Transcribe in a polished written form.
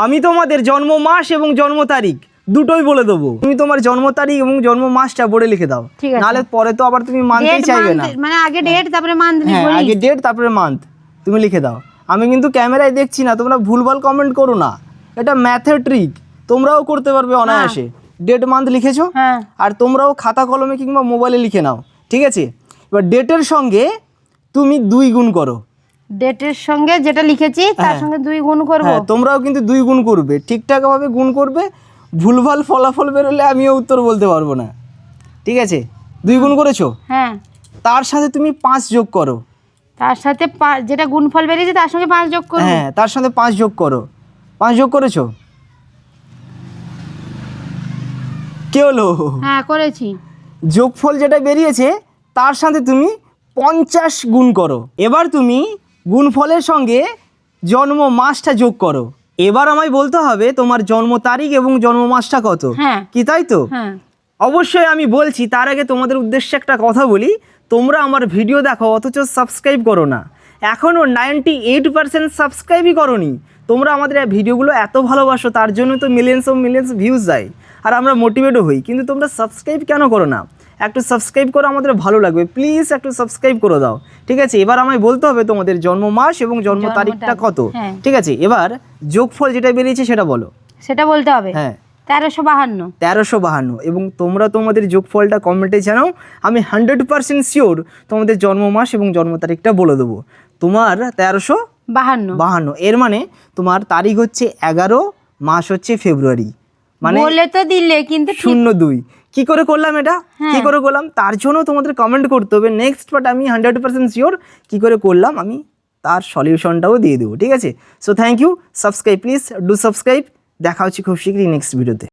আমি তোমাদের জন্ম মাস এবং জন্ম তারিখ দুটোই বলে দেবো। তুমি তোমার জন্ম তারিখ এবং জন্ম মাসটা বোর্ডে লিখে দাও, নাহলে পরে তো আবার তুমি মানতেই চাইবে না। মানে আগে ডেট তারপরে মান্থ হ্যাঁ, আগে ডেট তারপরে মান্থ তুমি লিখে দাও। আমি কিন্তু ক্যামেরায় দেখছি না, তোমরা ভুলভাল কমেন্ট করো না, এটা ম্যাথের ট্রিক, তোমরাও করতে পারবে অনায়াসে। ডেট মান্থ লিখেছো, আর তোমরাও খাতা কলমে কিংবা মোবাইলে লিখে নাও, ঠিক আছে? এবার ডেটের সঙ্গে তুমি 2 গুণ করো। ডেটের সঙ্গে যেটা লিখেছি তার সঙ্গে 2 গুণ করব। হ্যাঁ, তোমরাও কিন্তু 2 গুণ করবে, ঠিকঠাকভাবে গুণ করবে। ভুলভাল ফলাফল বেরোলে আমিও উত্তর বলতে পারবো না, ঠিক আছে? 2 গুণ করেছো, হ্যাঁ। তার সাথে তুমি 5 যোগ করো। তার সাথে যেটা গুণফল বেরিয়েছে তার সঙ্গে 5 যোগ করব। হ্যাঁ, তার সাথে 5 যোগ করো। 5 যোগ করেছো? কি হলো? হ্যাঁ, করেছি। যোগফল যেটা বেরিয়েছে তার সাথে তুমি 50 গুণ করো। এবার তুমি গুণফলের সঙ্গে জন্ম মাসটা যোগ করো। এবার আমায় বলতে হবে তোমার জন্ম তারিখ এবং জন্ম মাসটা কত, কি তাই তো? হ্যাঁ, অবশ্যই আমি বলছি। তার আগে তোমাদের উদ্দেশ্যে একটা কথা বলি, তোমরা আমার ভিডিও দেখো অথচ সাবস্ক্রাইব করো না। এখনও 98% সাবস্ক্রাইবই করোনি। তোমরা আমাদের ভিডিওগুলো এত ভালোবাসো, তার জন্য তো মিলিয়ন্স ভিউজ যায়, আর আমরা মোটিভেটও হই। কিন্তু তোমরা সাবস্ক্রাইব কেন করো না? একটু সাবস্ক্রাইব করো, আমাদের ভালো লাগবে। প্লিজ একটু সাবস্ক্রাইব করে দাও, ঠিক আছে? এবার আমায় বলতে হবে তোমাদের জন্ম মাস এবং জন্ম তারিখটা কত, ঠিক আছে? এবার যোগফল যেটা বেরিয়েছে সেটা বলো। সেটা বলতে হবে। হ্যাঁ, 1352। এবং তোমরা তোমাদের যোগফলটা কমেন্টে জানাও। আমি 100% শিওর তোমাদের জন্ম মাস এবং জন্ম তারিখটা বলে দেবো। তোমার 1352, এর মানে তোমার তারিখ হচ্ছে 11, মাস হচ্ছে ফেব্রুয়ারি, মানে বলে তো দিলে কিন্তু 02। কি করে করলাম এটা, কি করে করলাম তার জন্য তোমাদের কমেন্ট করতে হবে। নেক্সট পার্ট আমি 100% শিওর কি করে করলাম, আমি তার সলিউশনটাও দিয়ে দেবো, ঠিক আছে? So thank you. Subscribe, please do subscribe. দেখা হচ্ছে খুব শীঘ্রই নেক্সট ভিডিওতে।